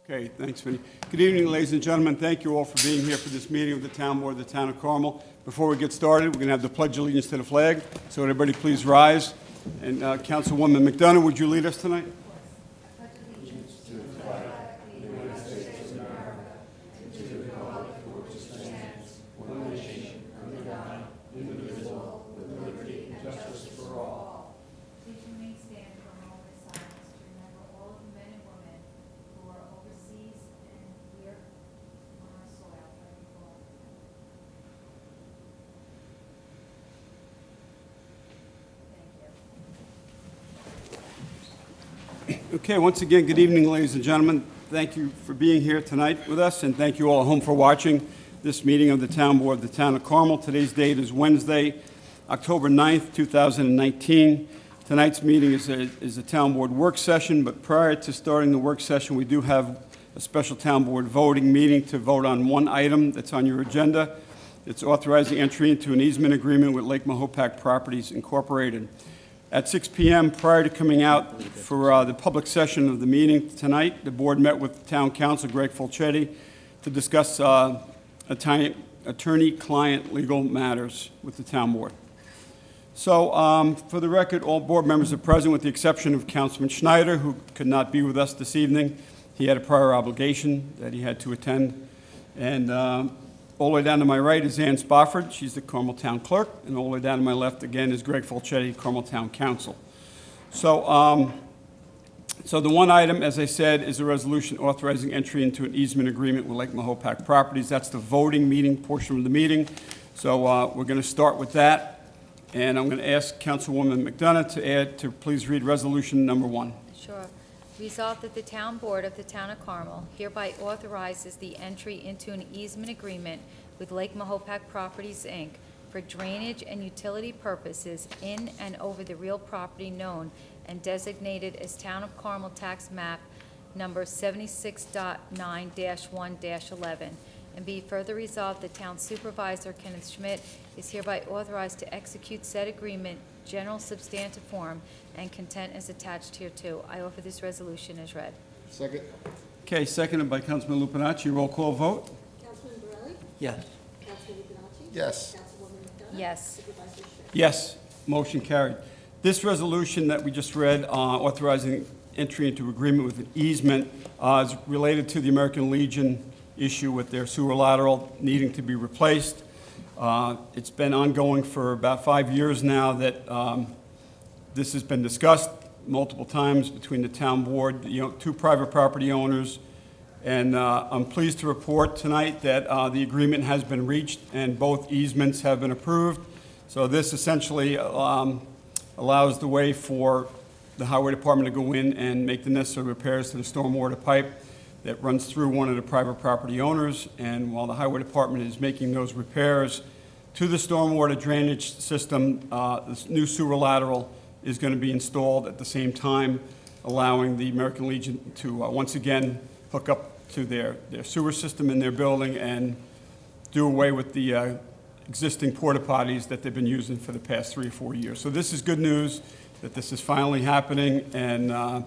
Okay, thanks, Vinnie. Good evening, ladies and gentlemen. Thank you all for being here for this meeting of the Town Board of the Town of Carmel. Before we get started, we're going to have the Pledge of Allegiance to the flag. So everybody please rise. And Councilwoman McDonough, would you lead us tonight? Okay, once again, good evening, ladies and gentlemen. Thank you for being here tonight with us, and thank you all at home for watching this meeting of the Town Board of the Town of Carmel. Today's date is Wednesday, October 9th, 2019. Tonight's meeting is a Town Board work session, but prior to starting the work session, we do have a special Town Board voting meeting to vote on one item that's on your agenda. It's authorizing entry into an easement agreement with Lake Mahopac Properties Incorporated. At 6 p.m., prior to coming out for the public session of the meeting tonight, the board met with Town Council Greg Fulchetti to discuss attorney-client legal matters with the Town Board. So, for the record, all board members are present with the exception of Councilman Schneider, who could not be with us this evening. He had a prior obligation that he had to attend. And all the way down to my right is Ann Spofford. She's the Carmel Town Clerk. And all the way down to my left, again, is Greg Fulchetti, Carmel Town Council. So, so the one item, as I said, is a resolution authorizing entry into an easement agreement with Lake Mahopac Properties. That's the voting meeting portion of the meeting. So we're going to start with that. And I'm going to ask Councilwoman McDonough to please read resolution number 1. Sure. Resolved that the Town Board of the Town of Carmel hereby authorizes the entry into an easement agreement with Lake Mahopac Properties, Inc. for drainage and utility purposes in and over the real property known and designated as Town of Carmel Tax Map Number 76.9-1-11. And be further resolved, the Town Supervisor, Kenneth Schmidt, is hereby authorized to execute said agreement, general substantive form, and content as attached hereto. I offer this resolution as read. Second. Okay, seconded by Councilman Lupinacci. Roll call vote. Councilman Borelli? Yes. Councilman Lupinacci? Yes. Councilwoman McDonough? Yes. Supervisor Schmidt? Yes, motion carried. This resolution that we just read, authorizing entry into agreement with an easement, is related to the American Legion issue with their sewer lateral needing to be replaced. It's been ongoing for about 5 years now that this has been discussed multiple times between the town board, two private property owners, and I'm pleased to report tonight that the agreement has been reached and both easements have been approved. So this essentially allows the way for the highway department to go in and make the necessary repairs to the stormwater pipe that runs through one of the private property owners. And while the highway department is making those repairs to the stormwater drainage system, this new sewer lateral is going to be installed at the same time, allowing the American Legion to once again hook up to their sewer system in their building and do away with the existing porta potties that they've been using for the past 3 or 4 years. So this is good news that this is finally happening, and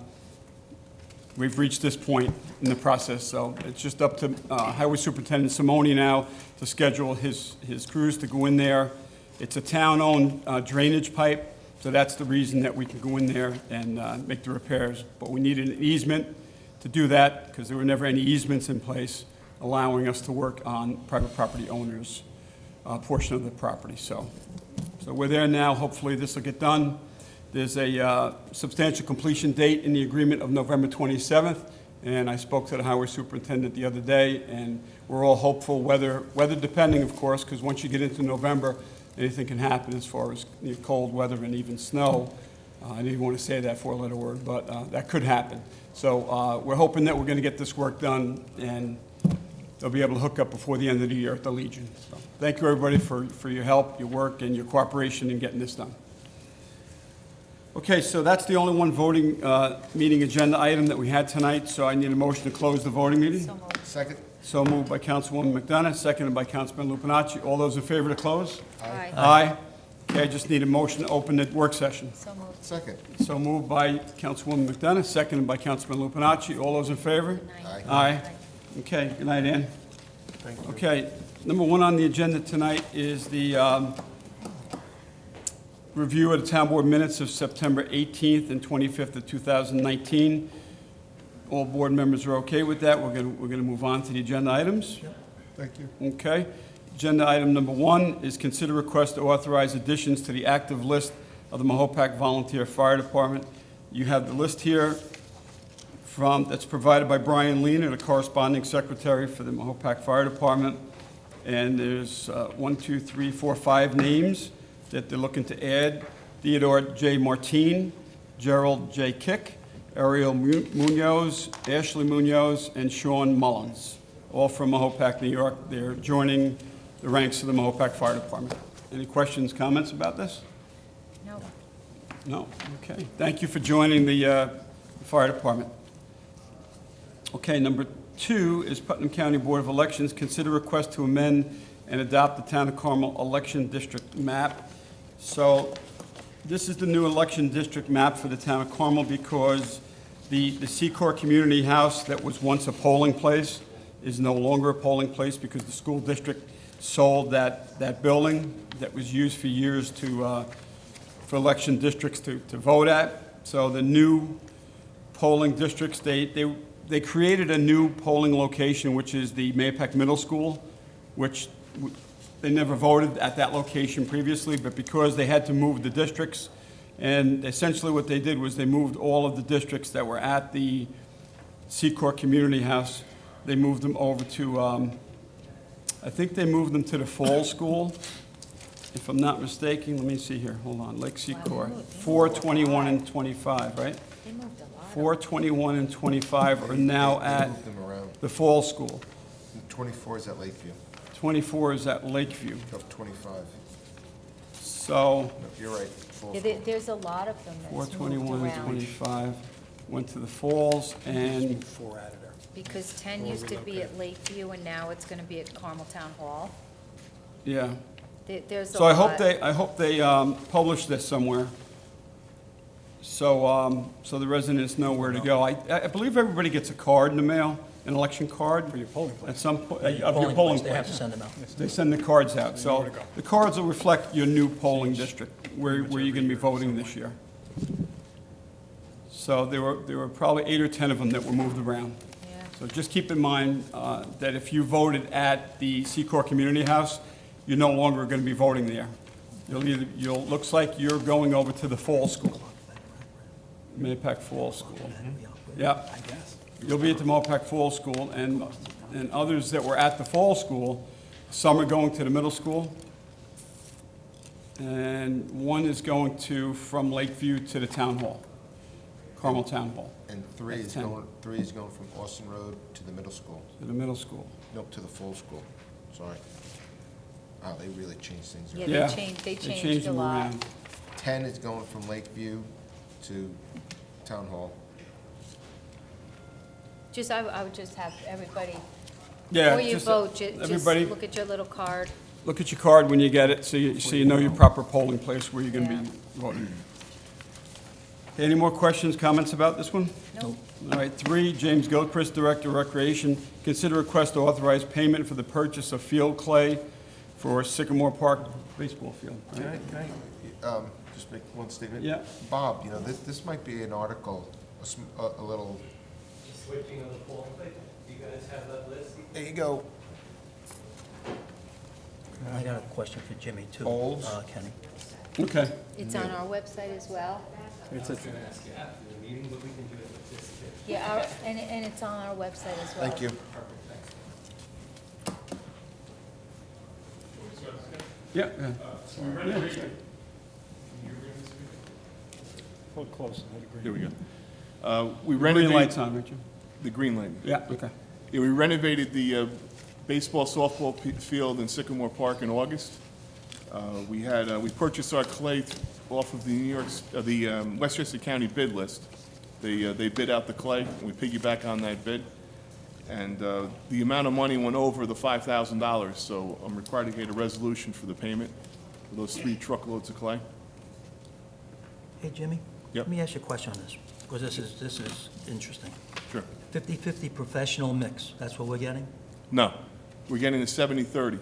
we've reached this point in the process. So it's just up to Highway Superintendent Simone now to schedule his crews to go in there. It's a town-owned drainage pipe, so that's the reason that we can go in there and make the repairs. But we needed an easement to do that because there were never any easements in place allowing us to work on private property owners' portion of the property. So we're there now. Hopefully this will get done. There's a substantial completion date in the agreement of November 27th, and I spoke to the highway superintendent the other day, and we're all hopeful, weather depending, of course, because once you get into November, anything can happen as far as cold weather and even snow. I didn't want to say that four-letter word, but that could happen. So we're hoping that we're going to get this work done, and they'll be able to hook up before the end of the year at the Legion. So thank you, everybody, for your help, your work, and your cooperation in getting this done. Okay, so that's the only one voting meeting agenda item that we had tonight, so I need a motion to close the voting meeting. So moved. Second. So moved by Councilwoman McDonough, seconded by Councilman Lupinacci. All those in favor to close? Aye. Aye. Okay, I just need a motion to open the work session. So moved. Second. So moved by Councilwoman McDonough, seconded by Councilman Lupinacci. All those in favor? Aye. Aye. Okay, good night, Ann. Thank you. Okay, number one on the agenda tonight is the review of the town board minutes of September 18th and 25th of 2019. All board members are okay with that. We're going to move on to the agenda items. Thank you. Okay. Agenda item number one is consider request to authorize additions to the active list of the Mahopac Volunteer Fire Department. You have the list here that's provided by Brian Leaner, the corresponding secretary for the Mahopac Fire Department. And there's 5 names that they're looking to add. Theodore J. Martine, Gerald J. Kick, Ariel Munoz, Ashley Munoz, and Sean Mullins, all from Mahopac, New York. They're joining the ranks of the Mahopac Fire Department. Any questions, comments about this? No. No? Okay. Thank you for joining the fire department. Okay, number 2 is Putnam County Board of Elections. Consider request to amend and adopt the Town of Carmel election district map. So this is the new election district map for the Town of Carmel because the Secor Community House that was once a polling place is no longer a polling place because the school district sold that building that was used for years for election districts to vote at. So the new polling districts, they created a new polling location, which is the Mahopac Middle School, which they never voted at that location previously, but because they had to move the districts, and essentially what they did was they moved all of the districts that were at the Secor Community House, they moved them over to, I think they moved them to the Fall School, if I'm not mistaken. Let me see here, hold on, Lake Secor, 421 and 25, right? They moved a lot. 421 and 25 are now They at moved them around. the Fall School. 24 is at Lakeview, 24 is at Lakeview. of 25. So No, you're right. Full Yeah, school. there's a lot of them that's moved 421 and around. 25 went to the Falls, and, Because 10 used to be at Lakeview and now it's going to be at Carmel Town Hall. yeah. There's a So I lot. hope they publish this somewhere, so the residents know where to go. I believe everybody gets a card in the mail, an election card. For your polling place. At some point, of your polling They have to place. send them out. They send the cards out, so the cards will reflect your new polling district, where you're going to be voting this year. So there were probably 8 or 10 of them that were moved around. Yeah. So just keep in mind that if you voted at the Secor Community House, you're no longer going to be voting there. Looks like you're going over to the Fall School, Mahopac Fall School. Yeah. You'll be at the Mahopac Fall School, and others that were at the Fall School, some are going to the middle school, and one is going from Lakeview to the Town Hall, Carmel Town Hall, And three That's is 10. going from Austin Road to the middle school. to the middle school. Nope, to the full school. Sorry. Wow, they really changed things Yeah, around. Yeah, they they changed changed a them lot. around. 10 is going from Lakeview to Town Hall. I would just have everybody, Yeah, before you just vote, just everybody, look at your little card. look at your card when you get it, so you know your proper polling place where you're going to Yeah. be voting. Any more questions, comments about this one? Nope. All right, 3, James Gilchrist, Director of Recreation. Consider request to authorize payment for the purchase of field clay for Sycamore Park baseball field. right? Can I just make one statement? Yeah. Bob, this might be an article, a little, Switching of the polling place, do you guys have that list? there you go. I got a question for Jimmy, too. Polls? Kenny. Okay. It's on our website as well. Ask you after the meeting, but we can do it with this. Yeah, and it's on our website as well. Thank you. Yeah. Here we go. We Green renovated light's on, Richard. the green light. Yeah, okay. Yeah, we renovated the baseball, softball field in Sycamore Park in August. We purchased our clay off of the Westchester County bid list. They bid out the clay, and we piggyback on that bid. And the amount of money went over the $5,000, so I'm required to get a resolution for the payment. for those 3 truckloads of clay. Hey, Jimmy? Yep. Let me ask you a question on this, because this is interesting. Sure. 50/50 professional mix, that's what we're getting? No, we're getting the 70/30.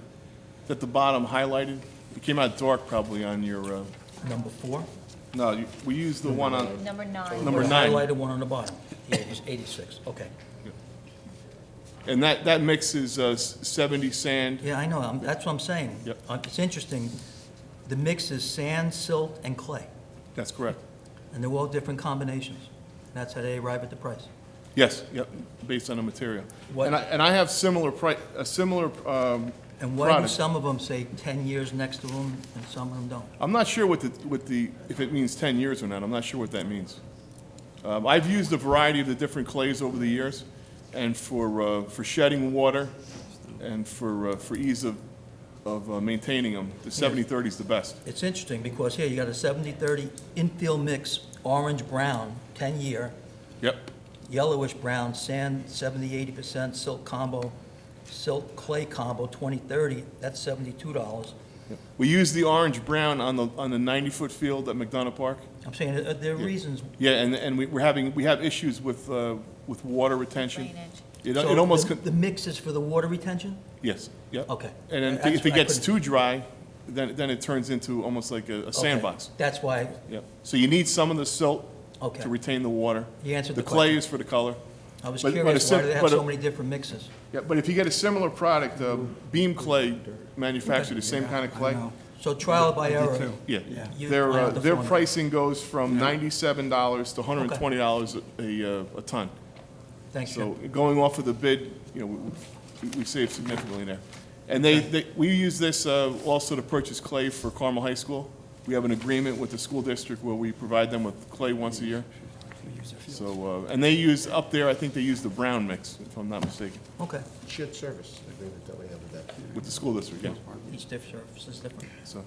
It's at the bottom highlighted. It came out dark probably on your, Number 4? no, we used the one on, Number 9. Number The 9. highlighted one on the bottom, the 86, okay. and that mix is 70 sand. Yeah, I know, that's what I'm saying. Yep. It's interesting, the mix is sand, silt, and clay, That's correct. and they're all different combinations. That's how they arrive at the price. Yes, yep, based on the material. What- And I have a similar And why do product. some of them say 10 years next to them, and some of them don't? I'm not sure what the, if it means 10 years or not, I'm not sure what that means. I've used a variety of the different clays over the years, and for shedding water and for ease of maintaining them, the 70/30 is the best. It's interesting, because here, you got a 70/30 infill mix, orange-brown, 10-year, Yep, yellowish-brown, sand, 70-80%, silt combo, silt clay combo, 20/30, that's $72. we use the orange-brown on the 90-foot field at McDonough Park. I'm saying, there are reasons. Yeah, and we have issues with water retention. Drainage. It almost, So the mix is for the water retention? yes, yep. Okay. And then That's if it what I gets couldn't- too dry, then it turns into almost like a Okay. sandbox. That's why, Yep. So you need some of the silt okay. to retain the water. You answered the clay question. is for the color. I was but curious, a why do they have but a- so many different mixes? Yeah, but if you get a similar product, Beam Clay manufactured the same kind of I clay. know. So trial by I did error. too. Yeah, Yeah. You- their I have the their formula. pricing goes from $97 to $120 a ton. Thanks, So Jim. going off of the bid, we save significantly there. And we use this also to purchase clay for Carmel High School. We have an agreement with the school district where we provide them with clay once a year. So, and they use, up there, I think they use the brown mix, if I'm not mistaken, Okay, Shared service agreement that we have with that. with the school district, yeah. each service is different. So,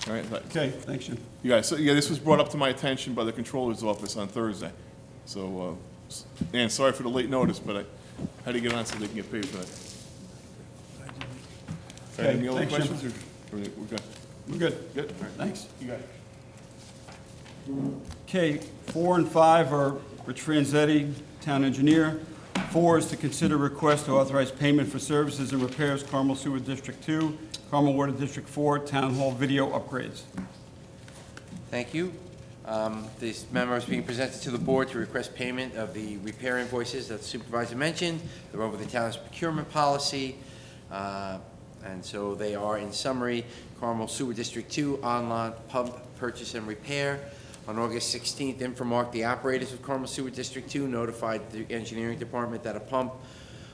all right, Okay, thanks, Jim. you guys, so, yeah, this was brought up to my attention by the controller's office on Thursday. So, and sorry for the late notice, but I had to get on so they can get paid for that. Okay, Any other thanks, Jim. questions, or we're good? We're good. Good, all right. Thanks. You got it. Okay, 4 and 5 are Rich Franzetti, Town Engineer. 4 is to consider request to authorize payment for services and repairs, Carmel Sewer District 2, Carmel Water District 4, Town Hall video upgrades. Thank you. This memo is being presented to the board to request payment of the repair invoices that the supervisor mentioned. They're over the town's procurement policy. And so they are, in summary, Carmel Sewer District 2 on-lot pump purchase and repair. On August 16th, Infomark, the operators of Carmel Sewer District 2, notified the engineering department that a pump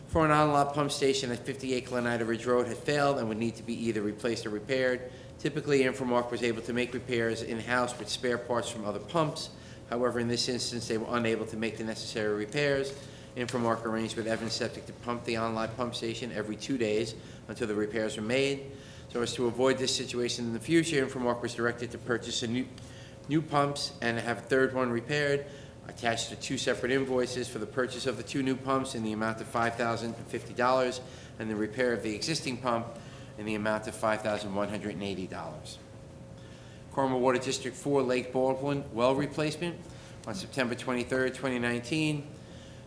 for an on-lot pump station at 58 Glenida Ridge Road had failed and would need to be either replaced or repaired. Typically, Infomark was able to make repairs in-house with spare parts from other pumps. However, in this instance, they were unable to make the necessary repairs. Infomark arranged with Evans Septic to pump the on-lot pump station every 2 days until the repairs were made. So as to avoid this situation in the future, Infomark was directed to purchase new pumps and have a third one repaired. Attached to 2 separate invoices for the purchase of the 2 new pumps in the amount of $5,050 and the repair of the existing pump in the amount of $5,180. Carmel Water District 4 Lake Baldwin well replacement. On September 23rd, 2019,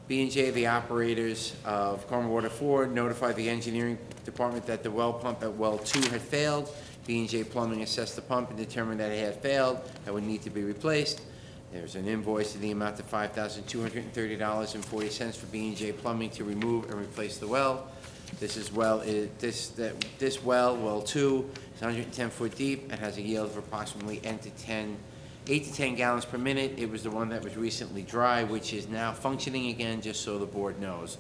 B&J, the operators of Carmel Water 4, notified the engineering department that the well pump at well 2 had failed. B&J Plumbing assessed the pump and determined that it had failed and would need to be replaced. There's an invoice in the amount of $5,230.40 for B&J Plumbing to remove and replace the well. This well, well 2, is 110 foot deep and has a yield of approximately 8 to 10 gallons per minute. It was the one that was recently dry, which is now functioning again, just so the board knows.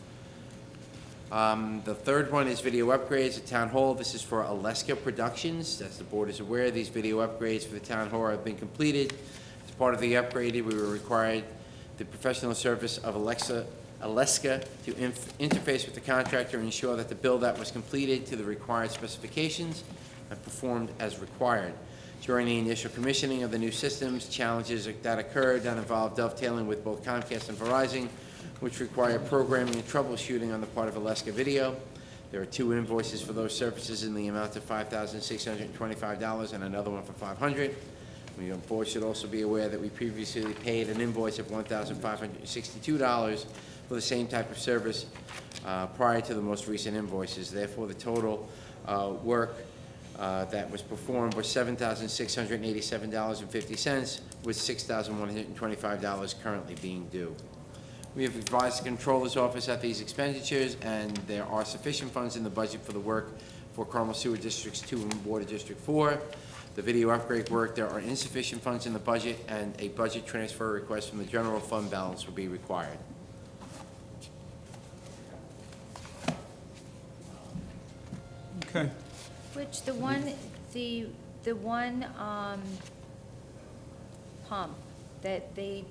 The third one is video upgrades at Town Hall. This is for Aleska Productions. As the board is aware, these video upgrades for the Town Hall have been completed. As part of the upgrade, we were required the professional service of Aleska to interface with the contractor and ensure that the build-out was completed to the required specifications and performed as required. During the initial commissioning of the new systems, challenges that occurred that involved dovetailing with both Comcast and Verizon, which required programming and troubleshooting on the part of Aleska Video. There are 2 invoices for those services in the amount of $5,625 and another one for $500. The board should also be aware that we previously paid an invoice of $1,562 for the same type of service prior to the most recent invoices. Therefore, the total work that was performed was $7,687.50, with $6,125 currently being due. We have advised the Controller's Office at these expenditures, and there are sufficient funds in the budget for the work for Carmel Sewer Districts 2 and Water District 4. The video upgrade work, there are insufficient funds in the budget, and a budget transfer request from the general fund balance will be required. Okay. Which the one pump that they,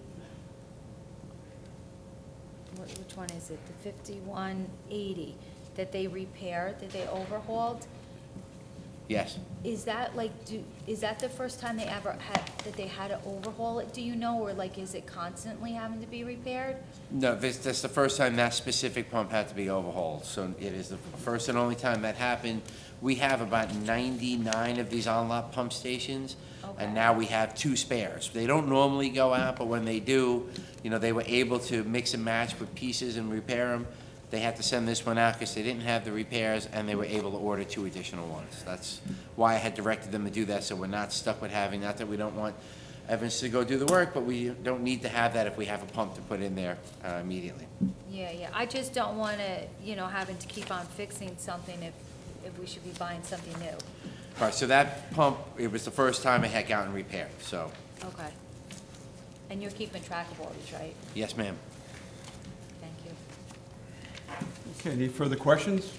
which one is it? The 5180 that they repaired, that they overhauled? Yes. Is that like, is that the first time they ever had, that they had to overhaul it, do you know? Or like, is it constantly having to be repaired? No, that's the first time that specific pump had to be overhauled, so it is the first and only time that happened. We have about 99 of these on-lot pump stations, Okay. and now we have 2 spares. They don't normally go out, but when they do, you know, they were able to mix and match with pieces and repair them. They had to send this one out because they didn't have the repairs, and they were able to order 2 additional ones. That's why I had directed them to do that, so we're not stuck with having, not that we don't want Evans to go do the work, but we don't need to have that if we have a pump to put in there immediately. Yeah, I just don't want to, having to keep on fixing something if we should be buying something new. All right, so that pump, it was the first time it had gotten repaired, so, Okay. And you're keeping track of all these, right? yes, ma'am. Thank you. Okay, any further questions?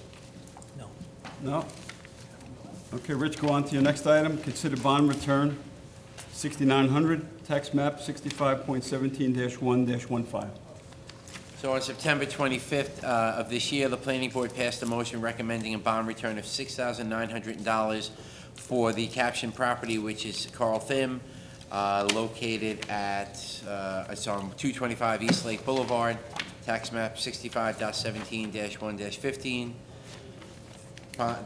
No. No? Okay, Rich, go on to your next item. Consider bond return, 6,900, tax map 65.17-1-15. So on September 25th of this year, the planning board passed a motion recommending a bond return of $6,900 for the caption property, which is Carl Thim, located at, it's on 225 East Lake Boulevard, tax map 65.17-1-15.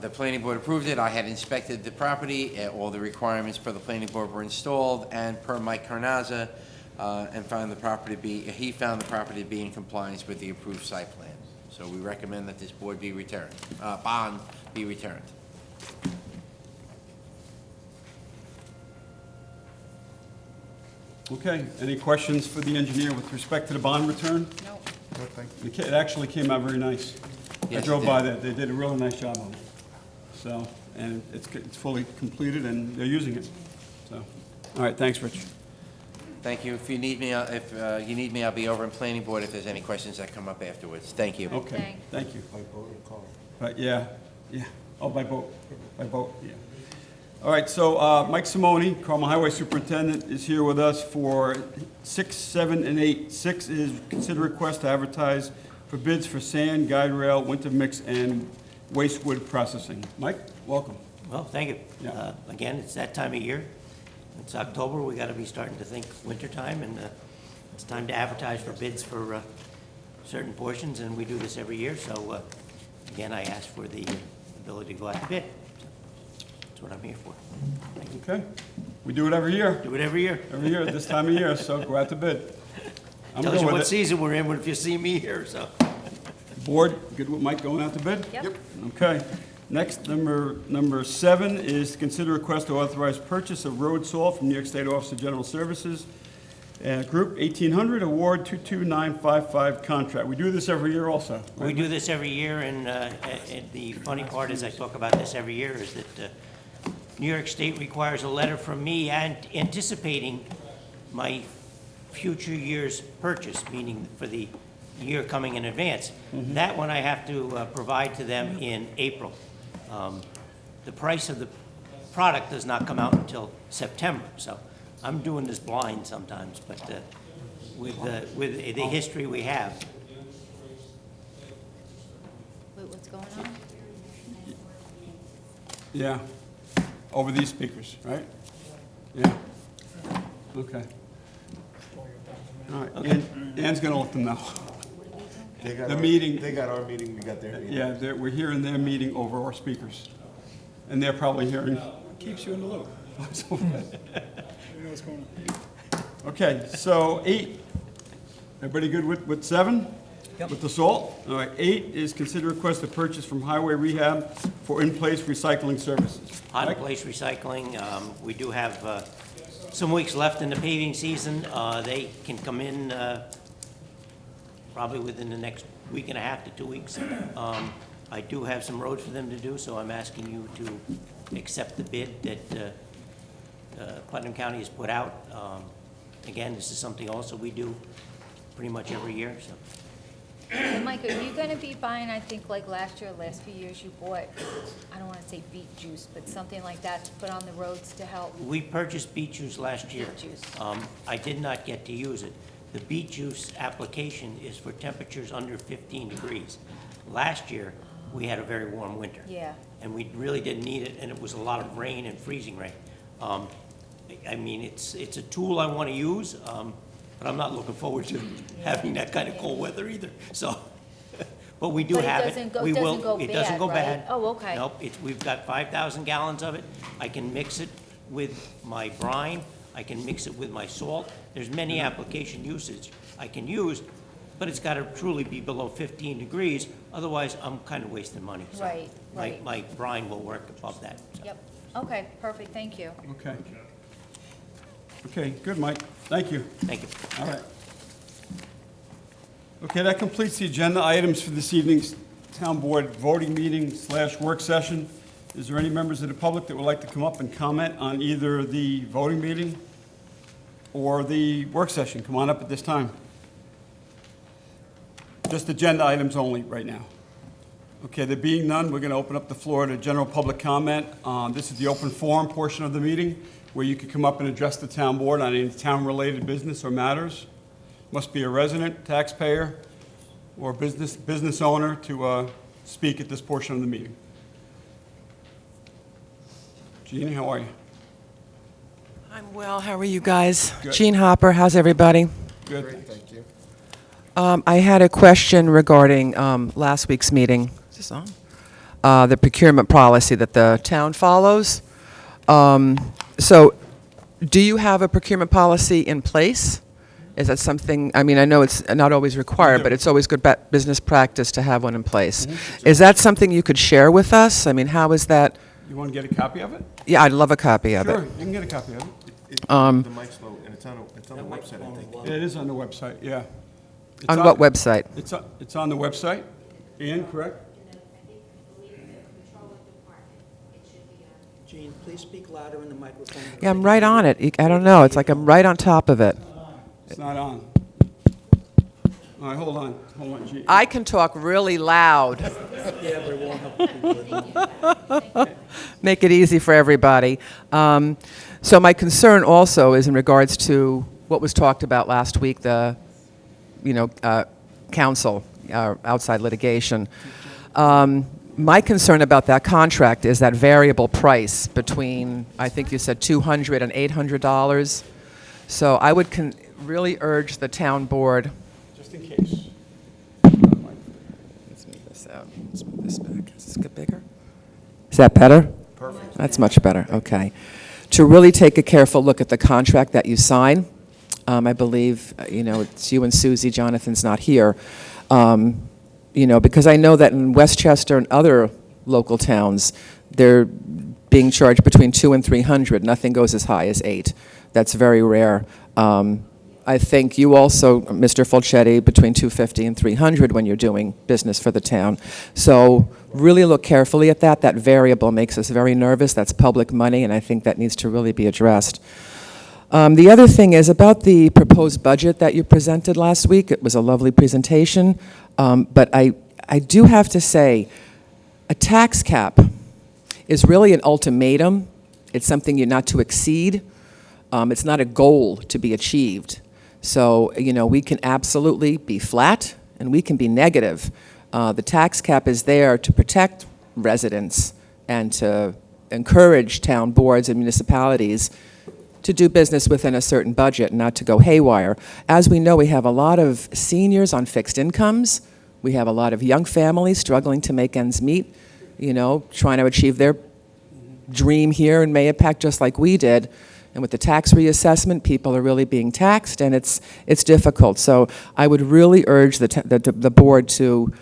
The planning board approved it. I had inspected the property. All the requirements per the planning board were installed, and per Mike Carnazza, and found the property he found the property to be in compliance with the approved site plan. So we recommend that this board be returned, bond be returned. Okay, any questions for the engineer with respect to the bond return? No. It actually came out very nice. I Yes, it drove did. by there, they did a really nice job on it. So, and it's fully completed and they're using it, so. All right, thanks, Rich. Thank you. If you need me, I'll be over in planning board if there's any questions that come up afterwards. Thank you. Okay, Thanks. thank you. By boat or car? Yeah, oh, by boat, yeah. All right, so Mike Simone, Carmel Highway Superintendent, is here with us for 6, 7, and 8. 6 is consider request to advertise for bids for sand, guide rail, winter mix, and waste wood processing. Mike, welcome. Well, thank you. Yeah. Again, it's that time of year. It's October, we gotta be starting to think wintertime, and it's time to advertise for bids for certain portions, and we do this every year, so again, I ask for the ability to go out to bid. That's what I'm here for. Thank you. Okay, we do it every year, Do it every year. this time of year, so go out to bid. I'm Tells good you what with it. season we're in if you see me here, so. Board, good with Mike going out to bid? Yep. Okay. Next, number 7 is to consider request to authorize purchase of road salt from New York State Office of General Services. Group 1800, award 22955 contract. We do this every year also. We do this every year, and the funny part is I talk about this every year, is that New York State requires a letter from me and anticipating my future year's purchase, meaning for the year coming in advance. That one I have to provide to them in April. The price of the product does not come out until September, so I'm doing this blind sometimes, but with the history we have, Wait, what's going on? Yeah, over these speakers, right? Yeah, okay. All right, Ann's gonna let them know. the meeting. They got our meeting, we got their meeting. Yeah, we're hearing their meeting over our speakers. And they're probably hearing, keeps you in the loop. Okay, so 8, everybody good with 7? Yep. With the salt? All right, 8 is consider request to purchase from Highway Rehab for in-place recycling services. On place recycling, we do have some weeks left in the paving season. They can come in probably within the next week and a half to 2 weeks. I do have some roads for them to do, so I'm asking you to accept the bid that Putnam County has put out. Again, this is something also we do pretty much every year, so. So Mike, are you gonna be buying, I think like last year, last few years, you bought, I don't wanna say beet juice, but something like that to put on the roads to help? We purchased beet juice last year. Beet juice. I did not get to use it. The beet juice application is for temperatures under 15 degrees. Last year, we had a very warm winter. Yeah. And we really didn't need it, and it was a lot of rain and freezing rain. I mean, it's a tool I want to use, but I'm not looking forward to having that kind of cold weather either, so. But we do But it have doesn't it. go- We it doesn't will. go It doesn't bad, go right? bad. Oh, okay. Nope, we've got 5,000 gallons of it. I can mix it with my brine. I can mix it with my salt. There's many application usage I can use, but it's got to truly be below 15 degrees. Otherwise, I'm kind of wasting money. So Right, right. My brine will work above that. so. Yep, okay, perfect, thank you. Okay. Okay, good, Mike. Thank you. Thank you. All right. Okay, that completes the agenda items for this evening's Town Board voting meeting / work session. Is there any members of the public that would like to come up and comment on either the voting meeting or the work session? Come on up at this time. Just agenda items only right now. Okay, there being none, we're going to open up the floor to general public comment. This is the open forum portion of the meeting where you can come up and address the town board on any town-related business or matters. Must be a resident, taxpayer, or business owner to speak at this portion of the meeting. Jeannie, how are you? I'm well. How are you guys? Good. Jean Hopper, how's everybody? Good. Great, thank you. I had a question regarding last week's meeting. Is this on? The procurement policy that the town follows. So, do you have a procurement policy in place? Is that something, I mean, I know it's not always required, but it's always good business practice to have one in place. Is that something you could share with us? I mean, how is that? You want to get a copy of it? Yeah, I'd love a copy of Sure, it. you can get a copy of it. The mic's low, and it's on the website, I think. Yeah, it is on the website, yeah. It's On what website? It's on the website. Ian, correct? Gene, please speak louder in the microphone. Yeah, I'm right on it. I don't know, it's like I'm right on top of it. It's not on. All right, hold on, Jean. I can talk really loud. Yeah, but it won't help people. Make it easy for everybody. So my concern also is in regards to what was talked about last week, the, council, outside litigation. My concern about that contract is that variable price between, I think you said $200 and $800. So I would really urge the town board. Just in case. Let's move this out. Let's move this back. Does this get bigger? Is that better? Perfect. That's much better, okay. To really take a careful look at the contract that you sign. I believe, it's you and Susie, Jonathan's not here. Because I know that in Westchester and other local towns, they're being charged between $200 and $300. Nothing goes as high as $8. That's very rare. I think you also, Mr. Fulchetti, between $250 and $300 when you're doing business for the town. So really look carefully at that. That variable makes us very nervous. That's public money, and I think that needs to really be addressed. The other thing is about the proposed budget that you presented last week. It was a lovely presentation, but I do have to say, a tax cap is really an ultimatum. It's something you're not to exceed. It's not a goal to be achieved. So, we can absolutely be flat and we can be negative. The tax cap is there to protect residents and to encourage town boards and municipalities to do business within a certain budget, not to go haywire. As we know, we have a lot of seniors on fixed incomes We have a lot of young families struggling to make ends meet, trying to achieve their dream here in Mayapack just like we did. And with the tax reassessment, people are really being taxed, and it's difficult. So I would really urge the board to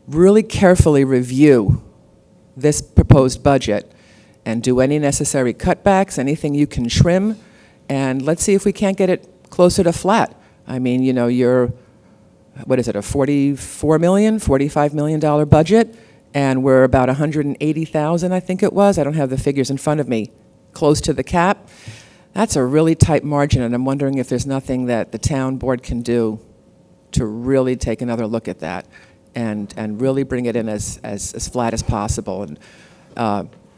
really carefully review this proposed budget and do any necessary cutbacks, anything you can trim, and let's see if we can't get it closer to flat. I mean, you're, what is it, a $45 million budget, and we're about 180,000, I think it was. I don't have the figures in front of me, close to the cap. That's a really tight margin, and I'm wondering if there's nothing that the town board can do to really take another look at that and really bring it in as flat as possible. And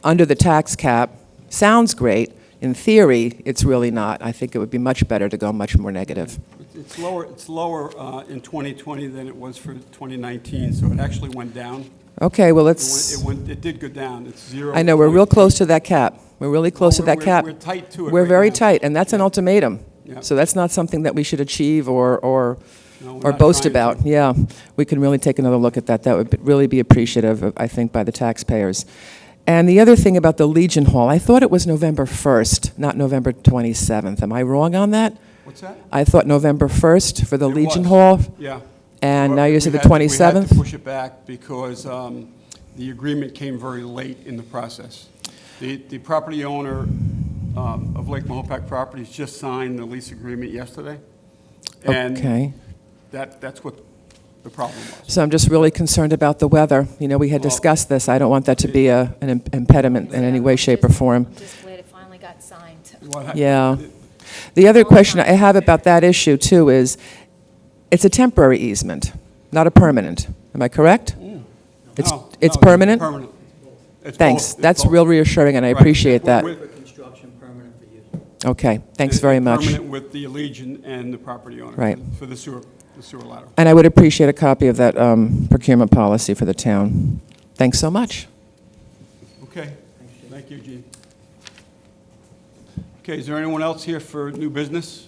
under the tax cap, sounds great. In theory, it's really not. I think it would be much better to go much more negative. It's lower in 2020 than it was for 2019, so it actually went down. Okay, well, It did go down. It's 0. I know, we're real close to that cap. We're really close to that cap. We're tight to it We're right very now. tight, and that's an ultimatum. Yeah. So that's not something that we should achieve or No, we're or not boast trying to. about. Yeah, we can really take another look at that. That would really be appreciative, I think, by the taxpayers. And the other thing about the Legion Hall, I thought it was November 1st, not November 27th. Am I wrong on that? What's that? I thought November 1st for the It Legion was. Hall, Yeah. and now you said the We had 27th? to push it back because the agreement came very late in the process. The property owner of Lake Mahopac Properties just signed the lease agreement yesterday. And Okay. that's what the problem was. So I'm just really concerned about the weather. We had Well, discussed this. I don't want that to be an impediment in any way, shape, or form. I'm just glad it finally got signed. Yeah. The other question I have about that issue, too, is it's a temporary easement, not a permanent. Am I correct? It's No, it's no, permanent? Permanent. It's Thanks. both. It's That's both. real reassuring, and I Right. appreciate that. With- Construction permanent for use. Okay, thanks it's very much. Permanent with the Legion and the property owner. Right. For the sewer lateral. And I would appreciate a copy of that procurement policy for the town. Thanks so much. Okay. Thank you, Gene. Okay, is there anyone else here for new business?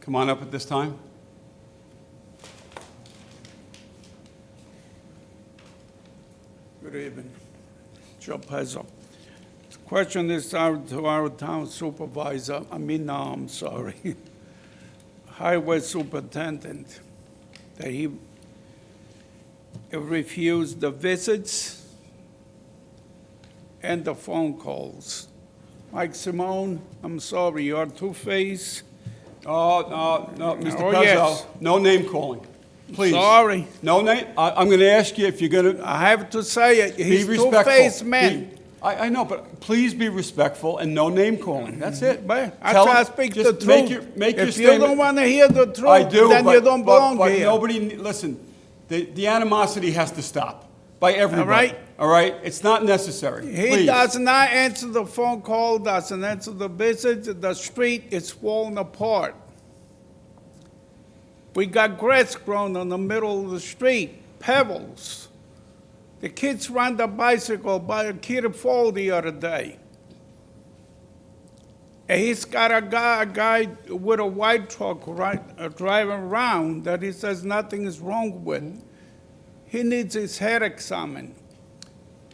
Come on up at this time. Good evening. Joe Pezzo. The question is to our town supervisor, I'm sorry, highway superintendent, that he refused the visits and the phone calls. Mike Simone, I'm sorry, you're two-faced. Oh, no, Mr. Oh, Pezzo, yes. no name calling, please. Sorry, No name, I'm going to ask you if you're going to I have to say it, be he's respectful. two-faced man. I know, but please be respectful and no name calling, that's it. But I Tell try him- to speak just the make truth. Make your If you don't statement. want to hear the truth, I do, then but, you don't belong but here. nobody, listen, the animosity has to stop by everybody. right. All right? It's not necessary. He Please. does not answer the phone call, doesn't answer the visit. The street is falling apart. We got grass growing in the middle of the street, pebbles. The kids ride the bicycle by a kid fall the other day. And he's got a guy with a white truck driving around that he says nothing is wrong with. He needs his head examined.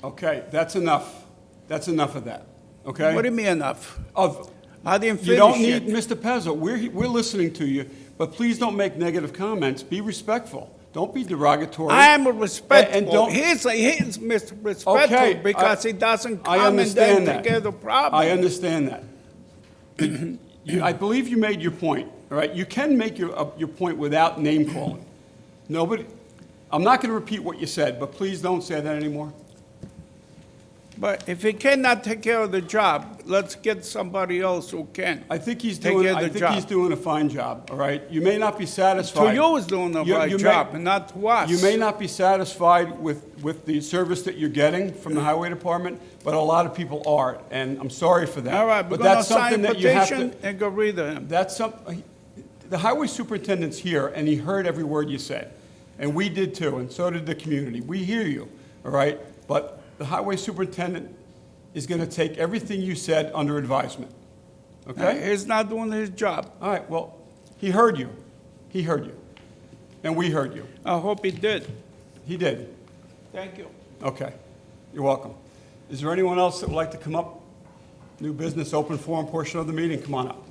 Okay, that's enough. That's enough of that, okay? What do you mean enough? I didn't finish You don't it. need, Mr. Pezzo, we're listening to you, but please don't make negative comments. Be respectful. Don't be derogatory. I am respectful. And don't- He's misrespectful Okay, because he doesn't I come and understand then that. take care of the problem. I understand that. I believe you made your point, all right? You can make your point without name calling. Nobody, I'm not going to repeat what you said, but please don't say that anymore. But if he cannot take care of the job, let's get somebody else who can. I think he's Take doing, care of I the think job. he's doing a fine job, all right? You may not be satisfied. To you is doing a You- right you may- job, and not to us. You may not be satisfied with the service that you're getting from the highway department, but a lot of people are, and I'm sorry for that. All right, we're But gonna that's sign something a that you have to- petition and go read to him. That's the highway superintendent's here, and he heard every word you said. And we did too, and so did the community. We hear you, all right? But the highway superintendent is going to take everything you said under advisement, okay? He's not doing his job. All right, well, he heard you. He heard you. And we heard you. I hope he did. He did. Thank you. Okay. You're welcome. Is there anyone else that would like to come up? New business, open forum portion of the meeting, come on up.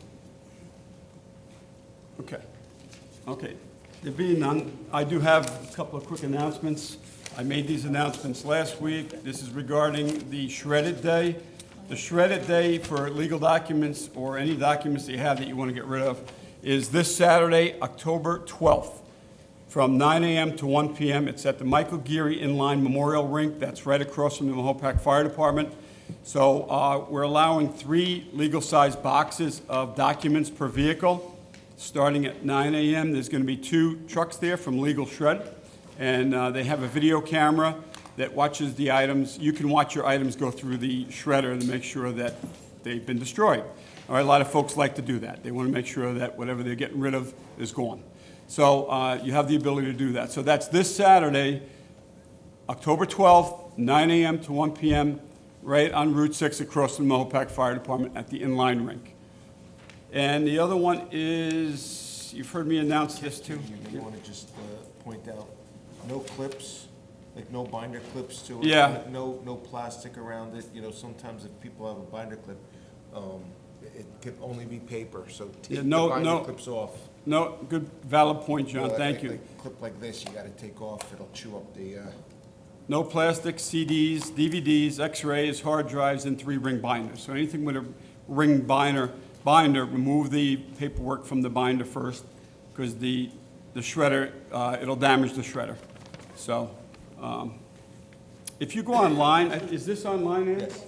Okay. Okay. There being none, I do have a couple of quick announcements. I made these announcements last week. This is regarding the shredded day. The shredded day for legal documents or any documents that you have that you want to get rid of is this Saturday, October 12th, from 9 a.m. to 1 p.m. It's at the Michael Geary Inline Memorial Rink. That's right across from the Mahopac Fire Department. So we're allowing 3 legal-sized boxes of documents per vehicle. Starting at 9 a.m., there's going to be 2 trucks there from Legal Shred, and they have a video camera that watches the items. You can watch your items go through the shredder to make sure that they've been destroyed. All right, a lot of folks like to do that. They want to make sure that whatever they're getting rid of is gone. So you have the ability to do that. So that's this Saturday, October 12th, 9 a.m. to 1 p.m., right on Route 6 across from the Mahopac Fire Department at the inline rink. And the other one is, you've heard me announce this too. You want to just point out, no clips, like no binder clips to it? Yeah. No plastic around it, you know, sometimes if people have a binder clip, it could only be paper, so Yeah, take the no- binder no. clips off. No, good, valid point, John, Well, thank like- you. like a clip like this, you gotta take off, it'll chew up the, No plastic, CDs, DVDs, X-rays, hard drives, and 3-ring binders. So anything with a ring binder, remove the paperwork from the binder first, because the shredder, it'll damage the shredder. So, if you go online, is this online, Ann? yes.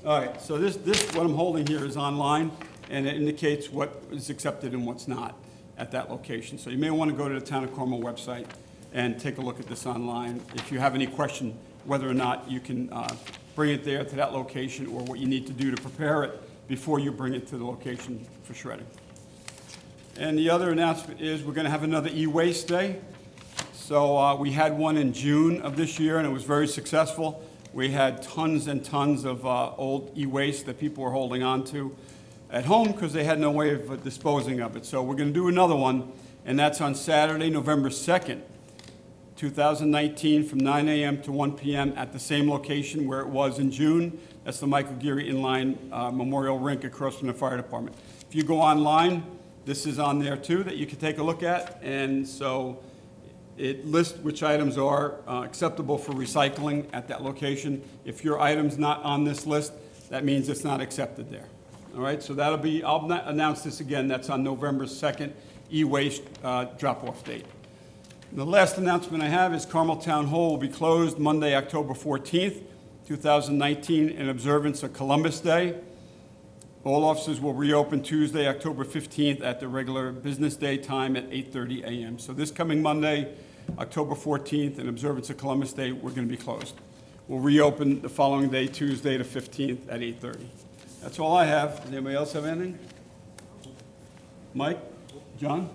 All right, so this, what I'm holding here is online, and it indicates what is accepted and what's not at that location. So you may want to go to the Town of Carmel website and take a look at this online. If you have any question whether or not you can bring it there to that location, or what you need to do to prepare it before you bring it to the location for shredding. And the other announcement is we're going to have another e-waste day. So we had one in June of this year, and it was very successful. We had tons and tons of old e-waste that people were holding on to at home because they had no way of disposing of it. So we're going to do another one, and that's on Saturday, November 2nd, 2019, from 9 a.m. to 1 p.m. at the same location where it was in June. That's the Michael Geary Inline Memorial Rink across from the fire department. If you go online, this is on there too that you can take a look at. And so it lists which items are acceptable for recycling at that location. If your item's not on this list, that means it's not accepted there. All right, so that'll be, I'll announce this again, that's on November 2nd, e-waste drop-off date. And the last announcement I have is Carmel Town Hall will be closed Monday, October 14th, 2019, in observance of Columbus Day. All offices will reopen Tuesday, October 15th, at the regular business day time at 8:30 a.m. So this coming Monday, October 14th, in observance of Columbus Day, we're going to be closed. We'll reopen the following day, Tuesday the 15th, at 8:30. That's all I have. Does anybody else have anything? Mike? John?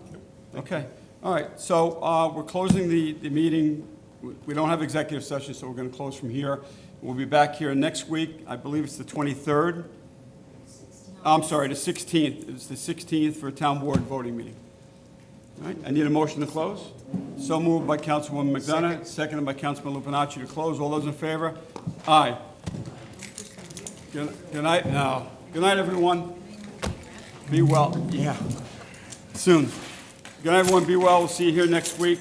Okay. All right. So we're closing the meeting. We don't have executive session, so we're going to close from here. We'll be back here next week. I believe it's the 23rd. I'm sorry, the 16th. It's the 16th for a town board voting meeting. All right. I need a motion to close. So moved by Councilwoman McDonough, seconded by Councilman Lupinacci to close. All those in favor? Aye. Good night now. Good night, everyone. Be well. Yeah. Soon. Good night, everyone. Be well. We'll see you here next week.